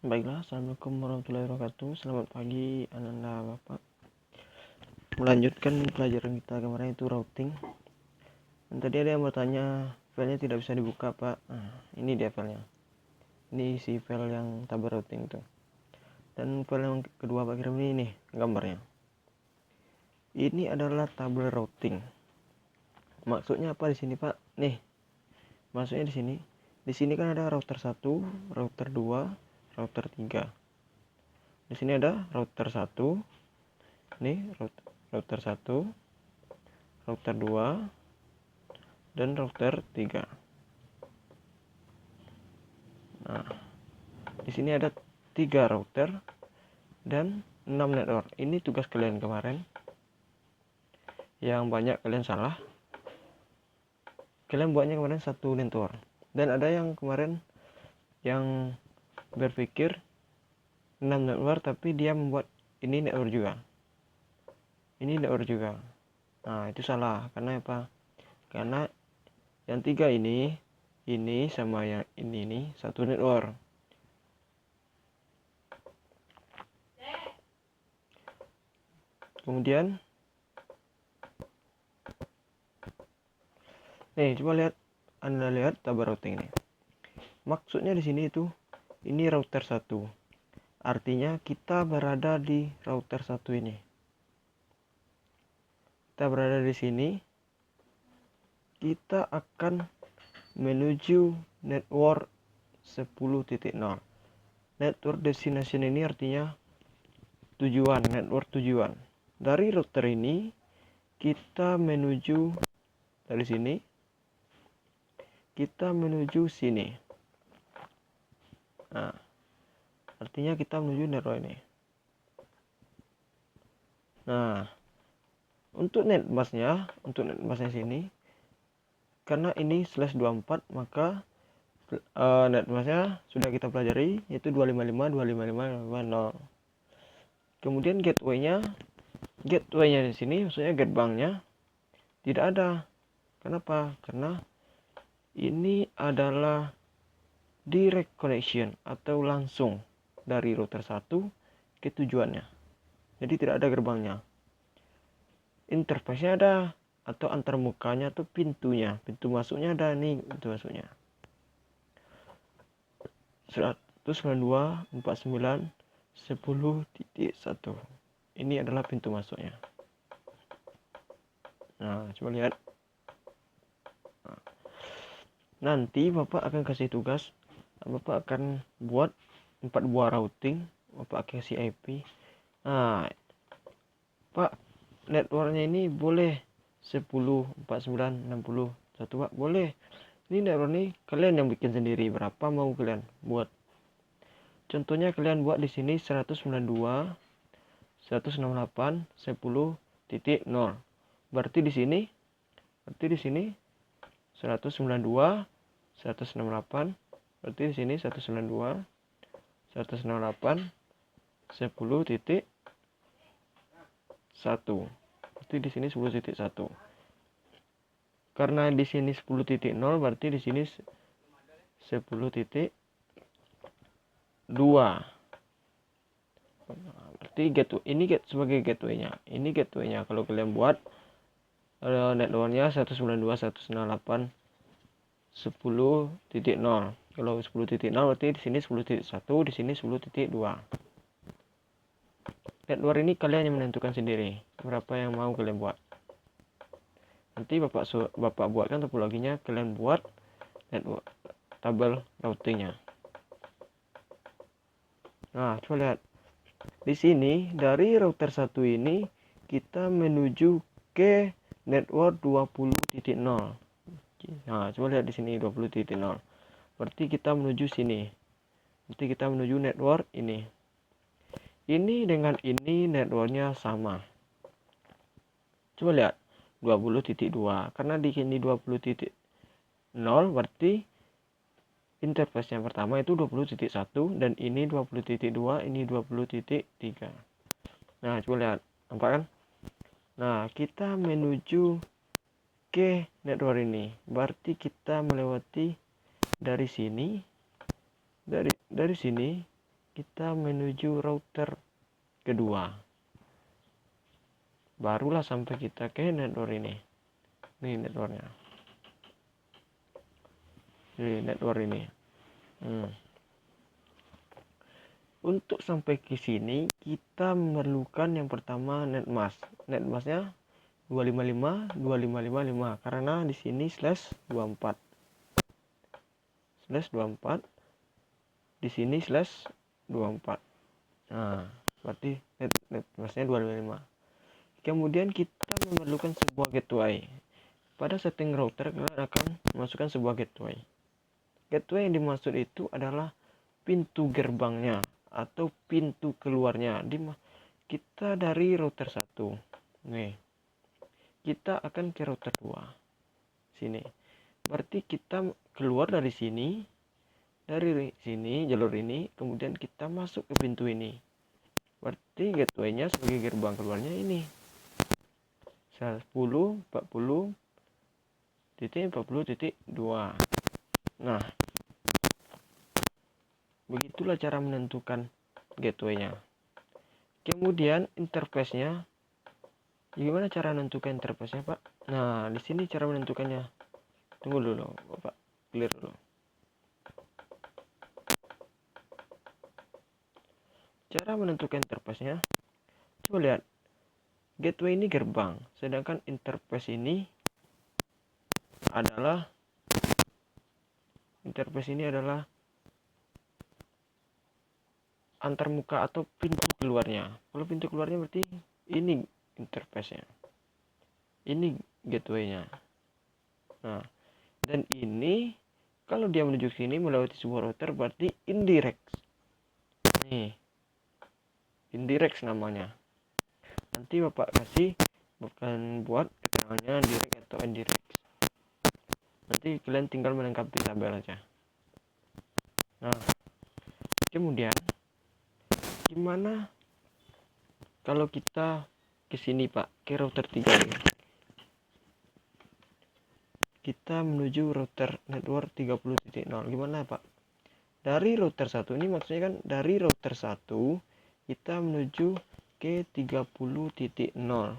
Baiklah, assalamualaikum warahmatullahi wabarakatuh. Selamat pagi, Ananda Bapak. Melanjutkan pelajaran kita kemarin itu routing. Dan tadi ada yang bertanya, filenya tidak bisa dibuka, Pak. Nah, ini dia filenya. Ini isi file yang tabel routing itu. Dan file yang kedua Pak kirim ini nih gambarnya. Ini adalah tabel routing. Maksudnya apa di sini, Pak? Nih. Maksudnya di sini. Di sini kan ada router 1, router 2, router 3. Di sini ada router 1. Nih, router 1, router 2, dan router 3. Nah, di sini ada 3 router dan 6 network. Ini tugas kalian kemarin. Yang banyak kalian salah. Kalian buatnya kemarin 1 network. Dan ada yang kemarin yang berpikir 6 network tapi dia membuat ini network juga. Ini network juga. Nah, itu salah. Karena apa? Karena yang 3 ini sama yang ini satu network. Kemudian nih, coba lihat, Anda lihat tabel routing ini. Maksudnya di sini itu ini router 1. Artinya kita berada di router 1 ini. Kita berada di sini. Kita akan menuju network 10.0. Network destination ini artinya tujuan, network tujuan. Dari router ini kita menuju dari sini. Kita menuju sini. Nah, artinya kita menuju network ini. Nah, untuk netbusnya sini, karena ini /24, maka netbusnya sudah kita pelajari, yaitu 255.255.250. Kemudian gateway-nya di sini, maksudnya gatebang-nya tidak ada. Kenapa? Karena ini adalah direct connection atau langsung dari router 1 ke tujuannya. Jadi tidak ada gerbangnya. Interface-nya ada, atau antar mukanya atau pintunya. Pintu masuknya ada nih, pintu masuknya. 192.49.10.1. Ini adalah pintu masuknya. Nah, coba lihat. Nanti Bapak akan kasih tugas. Bapak akan buat 4 buah routing. Bapak kasih IP. Nah, Pak, networknya ini boleh 10, 49, 60, 1, Pak, boleh. Ini network ini kalian yang bikin sendiri, berapa mau kalian buat. Contohnya kalian buat di sini 192, 168, 10.0. Berarti di sini 192, 168, berarti di sini 192, 168, 10.1. Berarti di sini 10.1. Karena di sini 10.0, berarti di sini 10.2. Berarti gateway ini sebagai gateway-nya. Ini gateway-nya. Kalau kalian buat network-nya 192, 198, 10.0. Kalau 10.0 berarti di sini 10.1, di sini 10.2. Network ini kalian yang menentukan sendiri berapa yang mau kalian buat. Nanti Bapak buatkan topologinya, kalian buat network tabel routingnya. Nah, coba lihat. Di sini dari router 1 ini kita menuju ke network 20.0. Nah, coba lihat di sini 20.0. Berarti kita menuju sini. Berarti kita menuju network ini. Ini dengan ini networknya sama. Coba lihat 20.2. Karena di sini 20.0 berarti interface yang pertama itu 20.1 dan ini 20.2, ini 20.3. Nah, coba lihat. Nampak kan? Nah, kita menuju ke network ini. Berarti kita melewati dari sini. Dari sini kita menuju router kedua, barulah sampai kita ke network ini. Ini networknya, ini network ini. Untuk sampai ke sini kita memerlukan yang pertama netmask. Netmasknya 255 karena di sini /24 di sini /24. Nah, berarti netmasknya 255. Kemudian kita memerlukan sebuah gateway. Pada setting router kalian akan memasukkan sebuah gateway. Gateway yang dimaksud itu adalah pintu gerbangnya atau pintu keluarnya. Kita dari router 1. Nih. Kita akan ke router 2. Sini. Berarti kita keluar dari sini. Dari sini jalur ini, kemudian kita masuk ke pintu ini. Berarti gateway-nya sebagai gerbang keluarnya ini. 10.40.40.2. Nah, begitulah cara menentukan gateway-nya. Kemudian interface-nya, gimana cara menentukan interface-nya, Pak? Nah, di sini cara menentukannya. Tunggu dulu, Bapak. Clear dulu. Cara menentukan interface-nya, coba lihat. Gateway ini gerbang, sedangkan interface ini adalah antarmuka atau pintu keluarnya. Kalau pintu keluarnya berarti ini interface-nya. Ini gateway-nya. Nah, dan ini kalau dia menuju sini melewati sebuah router berarti indirect. Nih. Indirect namanya. Nanti Bapak kasih bukan buat keterangannya direct atau indirect. Nanti kalian tinggal melengkapi tabel aja. Nah, kemudian gimana kalau kita ke sini, Pak, ke router 3 ini. Kita menuju router network 30.0. Gimana, Pak? Dari router 1 ini maksudnya kan dari router 1 kita menuju ke 30.0. 30.0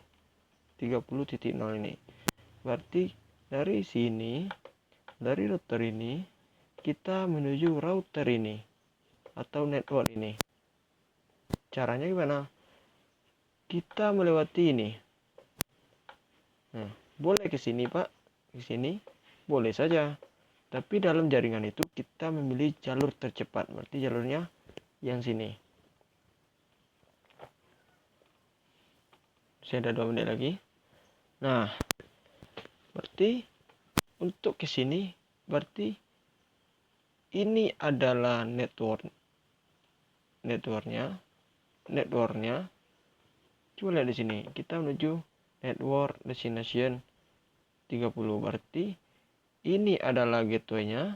ini. Berarti dari sini, dari router ini kita menuju router ini atau network ini. Caranya gimana? Kita melewati ini. Nah, boleh ke sini, Pak. Ke sini boleh saja. Tapi dalam jaringan itu kita memilih jalur tercepat. Berarti jalurnya yang sini. Saya ada 2 menit lagi. Nah, berarti untuk ke sini berarti ini adalah networknya. Coba lihat di sini. Kita menuju network destination 30. Berarti ini adalah gateway-nya,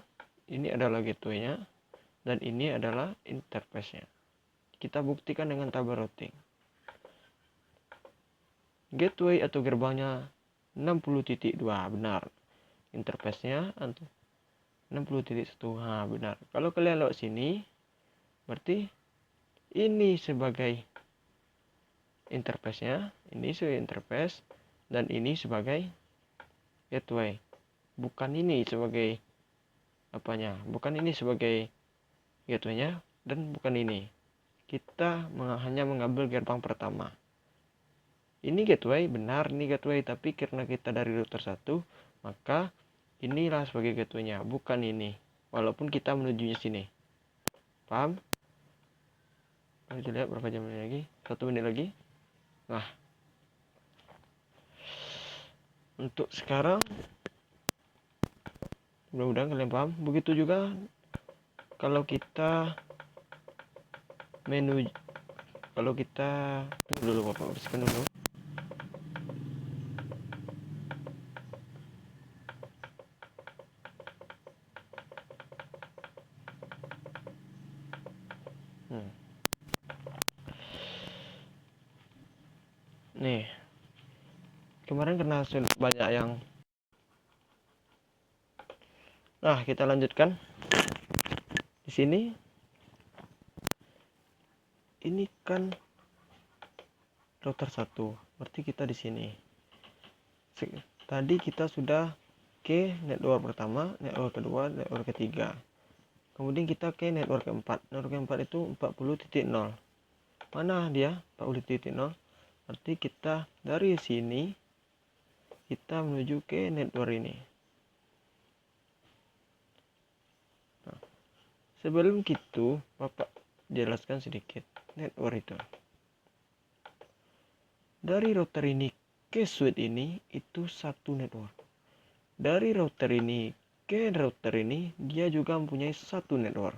dan ini adalah interface-nya. Kita buktikan dengan tabel routing. Gateway atau gerbangnya 60.2, benar. Interface-nya 60.1, benar. Kalau kalian lewat sini, berarti ini sebagai interface-nya, ini sebagai interface, dan ini sebagai gateway. Bukan ini sebagai apanya, bukan ini sebagai gateway-nya, dan bukan ini. Kita hanya mengambil gerbang pertama. Ini gateway, benar ini gateway, tapi karena kita dari router 1, maka inilah sebagai gateway-nya, bukan ini. Walaupun kita menujunya sini. Paham? Kita lihat berapa jam lagi? 1 menit lagi. Nah, untuk sekarang mudah-mudahan kalian paham. Begitu juga kalau kita tunggu dulu, Bapak bersihkan dulu. Nih, kemarin kena banyak yang. Nah, kita lanjutkan di sini. ini kan router 1, berarti kita di sini. Tadi kita sudah ke network pertama, network kedua, network ketiga. Kemudian kita ke network keempat. Network keempat itu 40.0. Mana dia? 40.0. Berarti kita dari sini kita menuju ke network ini. Nah, sebelum itu Bapak jelaskan sedikit network itu. Dari router ini ke switch ini itu satu network. Dari router ini ke router ini dia juga mempunyai satu network.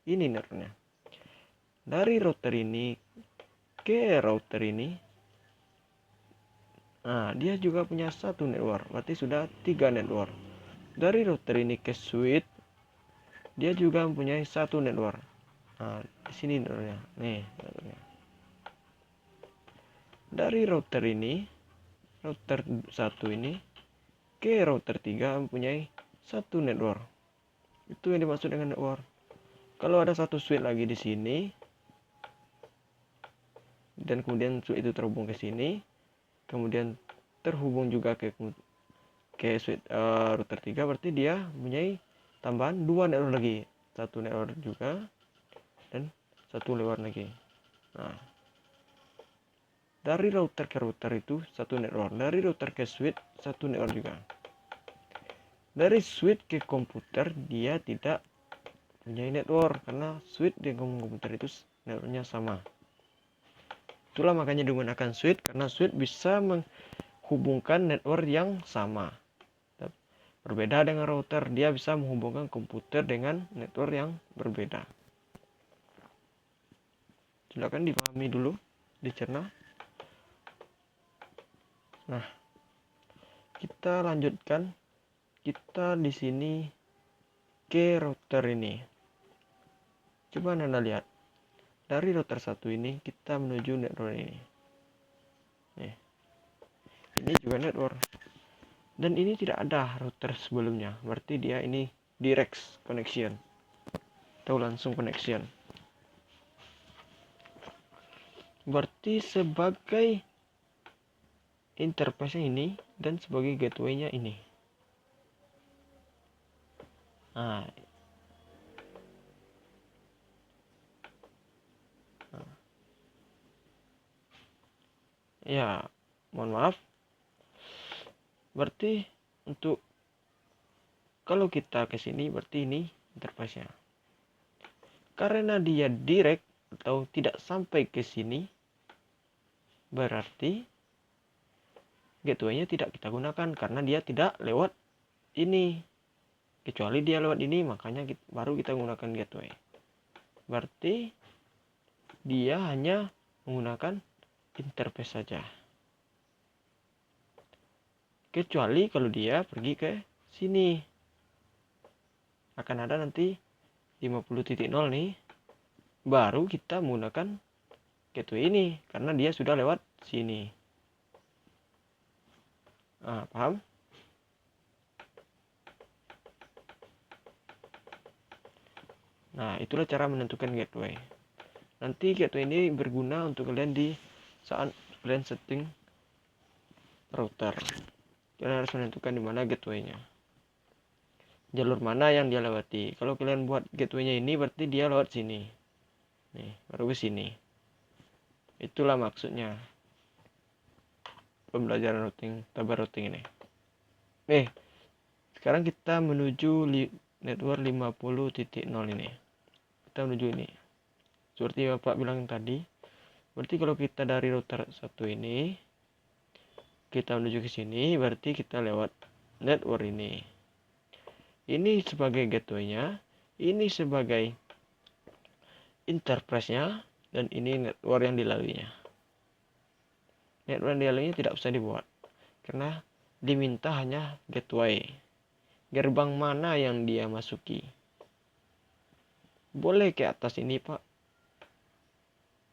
Ini networknya. Dari router ini ke router ini, nah dia juga punya satu network. Berarti sudah 3 network. Dari router ini ke switch dia juga mempunyai satu network. Nah, di sini networknya. Nih, networknya. Dari router ini, router 1 ini ke router 3 mempunyai satu network. Itu yang dimaksud dengan network. Kalau ada satu switch lagi di sini dan kemudian switch itu terhubung ke sini, kemudian terhubung juga ke switch router 3, berarti dia mempunyai tambahan 2 network lagi. Satu network juga dan satu lewat lagi. Nah, dari router ke router itu satu network. Dari router ke switch satu network juga. Dari switch ke komputer dia tidak punya network karena switch dengan komputer itu networknya sama. Itulah makanya digunakan switch karena switch bisa menghubungkan network yang sama. Berbeda dengan router, dia bisa menghubungkan komputer dengan network yang berbeda. Silakan dipahami dulu, dicerna. Nah, kita lanjutkan. Kita di sini ke router ini. Coba Anda lihat. Dari router 1 ini kita menuju network ini. Nih. Ini juga network. Dan ini tidak ada router sebelumnya. Berarti dia ini direct connection. Atau langsung connection. Berarti sebagai interface ini dan sebagai gateway-nya ini. Nah, ya, mohon maaf. Berarti untuk kalau kita ke sini berarti ini interface-nya. Karena dia direct atau tidak sampai ke sini, berarti gateway-nya tidak kita gunakan karena dia tidak lewat ini. Kecuali dia lewat ini, makanya baru kita gunakan gateway. Berarti dia hanya menggunakan interface saja. Kecuali kalau dia pergi ke sini. Akan ada nanti 50.0 nih. Baru kita menggunakan gateway ini karena dia sudah lewat sini. Nah, paham? Nah, itulah cara menentukan gateway. Nanti gateway ini berguna untuk kalian di saat kalian setting router. Kalian harus menentukan di mana gateway-nya. Jalur mana yang dia lewati. Kalau kalian buat gateway-nya ini berarti dia lewat sini. Nih, baru ke sini. Itulah maksudnya pembelajaran routing, tabar routing ini. Sekarang kita menuju network 50.0 ini. Kita menuju ini. Seperti Bapak bilang tadi, berarti kalau kita dari router 1 ini kita menuju ke sini, berarti kita lewat network ini. Ini sebagai gateway-nya, ini sebagai interface-nya, dan ini network yang dilaluinya. Network yang dilaluinya tidak usah dibuat, karena diminta hanya gateway. Gerbang mana yang dia masuki. Boleh ke atas ini, Pak?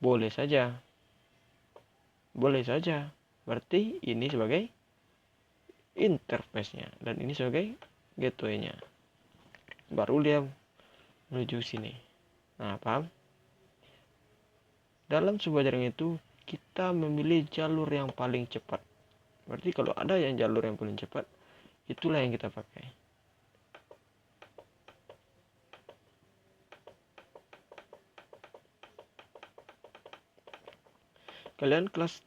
Boleh saja. Boleh saja. Berarti ini sebagai interface-nya, dan ini sebagai gateway-nya. Baru dia menuju sini. Nah, paham? dalam sebuah jaringan itu kita memilih jalur yang paling cepat. Berarti kalau ada yang jalur yang paling cepat, itulah yang kita pakai. Kalian kelas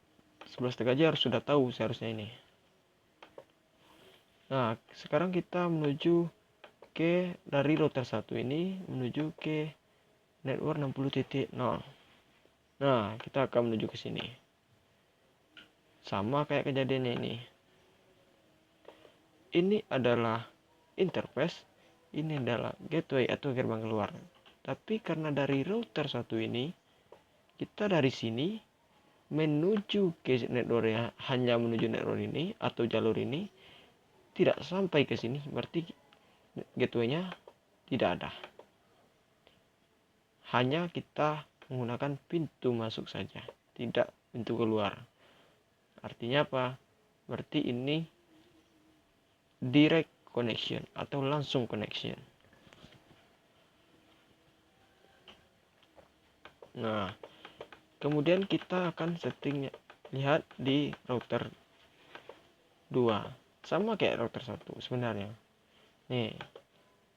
11 aja harus sudah tahu seharusnya ini. Nah, sekarang kita menuju ke dari router 1 ini menuju ke network 60.0. Nah, kita akan menuju ke sini. Sama kayak kejadiannya ini. Ini adalah interface, ini adalah gateway atau gerbang keluar. Tapi karena dari router 1 ini, kita dari sini menuju ke network ya, hanya menuju network ini atau jalur ini, tidak sampai ke sini, berarti gateway-nya tidak ada. Hanya kita menggunakan pintu masuk saja, tidak pintu keluar. Artinya apa? Berarti ini direct connection atau langsung connection. Nah, kemudian kita akan setting lihat di router 2. Sama kayak router 1 sebenarnya. Nih,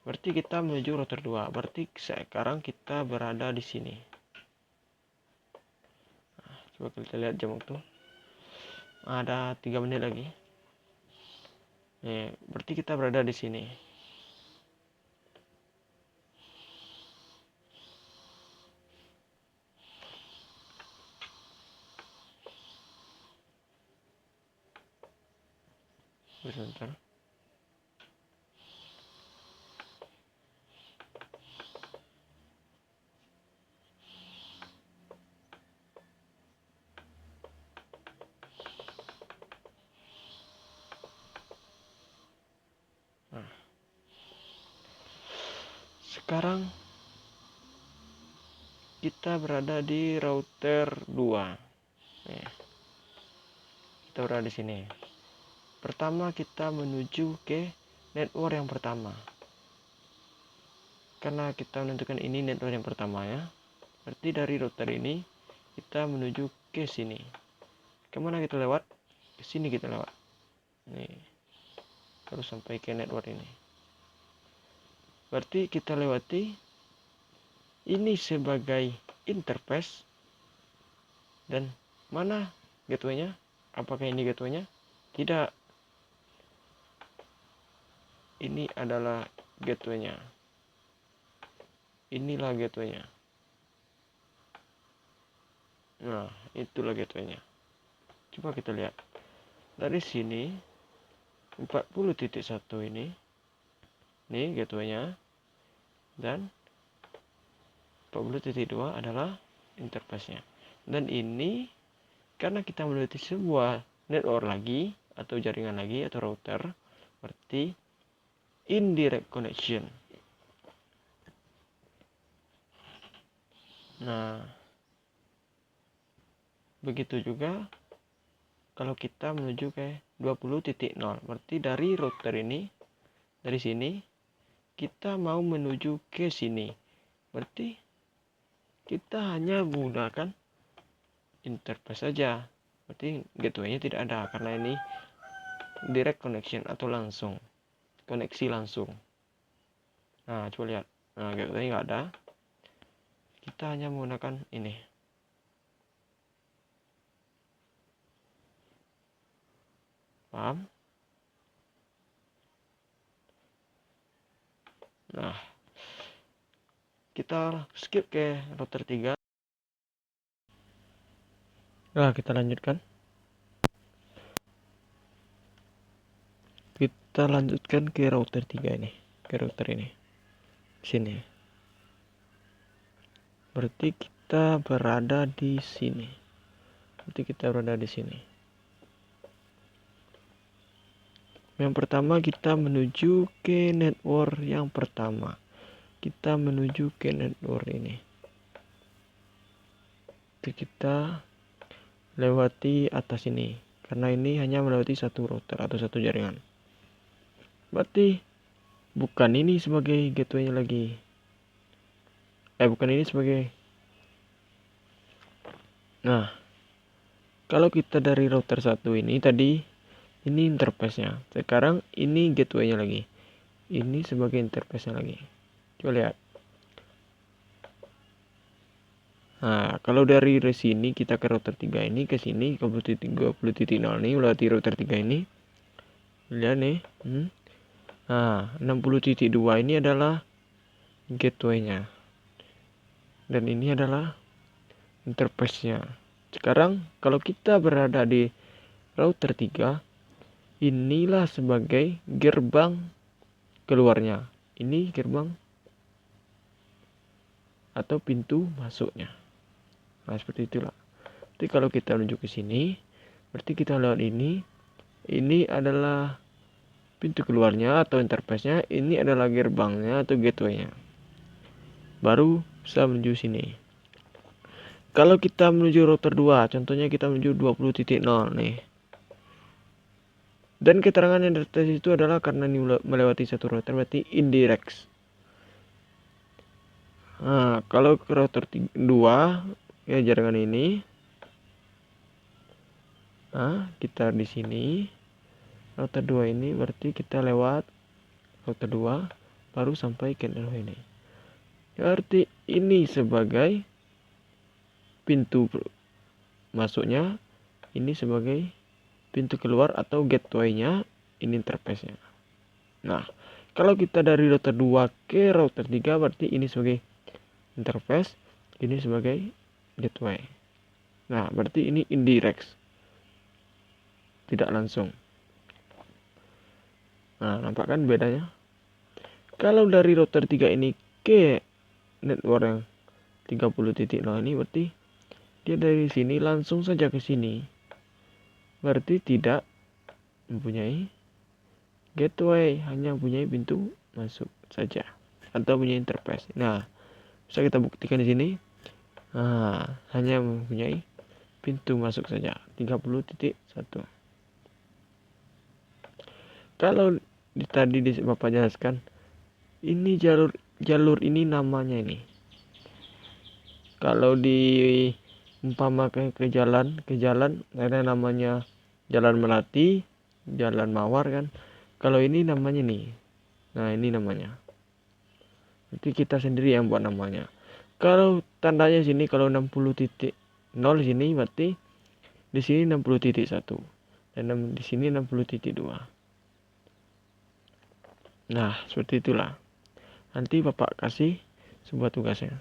berarti kita menuju router 2. Berarti sekarang kita berada di sini. Nah, coba kita lihat jam waktu. Ada 3 menit lagi. Nih, berarti kita berada di sini. Sebentar. Nah, sekarang kita berada di router 2. Nih, kita berada di sini. Pertama kita menuju ke network yang pertama. Karena kita menentukan ini network yang pertama ya. Berarti dari router ini kita menuju ke sini. Kemana kita lewat? Ke sini kita lewat. Nih, terus sampai ke network ini. Berarti kita lewati ini sebagai interface. Dan mana gateway-nya? Apakah ini gateway-nya? Tidak. Ini adalah gateway-nya. Inilah gateway-nya. Nah, itulah gateway-nya. Coba kita lihat. Dari sini 40.1 ini gateway-nya, dan 40.2 adalah interface-nya. Dan ini karena kita melewati sebuah network lagi atau jaringan lagi atau router, berarti indirect connection. Nah, begitu juga kalau kita menuju ke 20.0, berarti dari router ini, dari sini kita mau menuju ke sini, berarti kita hanya menggunakan interface saja. Berarti gateway-nya tidak ada karena ini direct connection atau langsung koneksi langsung. Nah, coba lihat. Nah, gateway nggak ada. Kita hanya menggunakan ini. Paham? Nah, kita skip ke router 3. Nah, kita lanjutkan. Kita lanjutkan ke router 3 ini. Ke router ini. Sini. Berarti kita berada di sini. Berarti kita berada di sini. Yang pertama kita menuju ke network yang pertama. Kita menuju ke network ini. Jadi kita lewati atas ini. Karena ini hanya melewati satu router atau satu jaringan. Berarti bukan ini sebagai gateway-nya lagi. Bukan ini sebagai Nah, kalau kita dari router 1 ini tadi, ini interface-nya. Sekarang ini gateway-nya lagi. Ini sebagai interface-nya lagi. Coba lihat. Nah, kalau dari sini kita ke router 3 ini, ke sini ke 20.0 ini melewati router 3 ini. Lihat nih. Nah, 60.2 ini adalah gateway-nya. Dan ini adalah interface-nya. Sekarang kalau kita berada di router 3, inilah sebagai gerbang keluarnya. Ini gerbang atau pintu masuknya. Nah, seperti itulah. Jadi kalau kita menuju ke sini, berarti kita lewat ini. Ini adalah pintu keluarnya atau interface-nya. Ini adalah gerbangnya atau gateway-nya. Baru bisa menuju sini. Kalau kita menuju router 2, contohnya kita menuju 20.0 nih. Dan keterangan yang dari situ adalah karena ini melewati satu router, berarti indirect. Nah, kalau ke router 2, ya jaringan ini. Nah, kita di sini. Router 2 ini berarti kita lewat router 2 baru sampai ke ini. Berarti ini sebagai pintu masuknya, ini sebagai pintu keluar atau gateway-nya, ini interface-nya. Nah, kalau kita dari router 2 ke router 3 berarti ini sebagai interface, ini sebagai gateway. Nah, berarti ini indirect. Tidak langsung. Nah, nampak kan bedanya? Kalau dari router 3 ini ke network yang 30.0 ini berarti dia dari sini langsung saja ke sini. Berarti tidak mempunyai gateway, hanya mempunyai pintu masuk saja atau punya interface. Nah, bisa kita buktikan di sini. Nah, hanya mempunyai pintu masuk saja 30.1. Kalau tadi Bapak jelaskan, ini jalur ini namanya ini. Kalau di umpamakan ke jalan ada namanya Jalan Melati, Jalan Mawar kan. Kalau ini namanya nih. Nah, ini namanya. Nanti kita sendiri yang buat namanya. Kalau tandanya sini kalau 60.0 sini berarti di sini 60.1 dan di sini 60.2. Nah, seperti itulah. Nanti Bapak kasih sebuah tugasnya.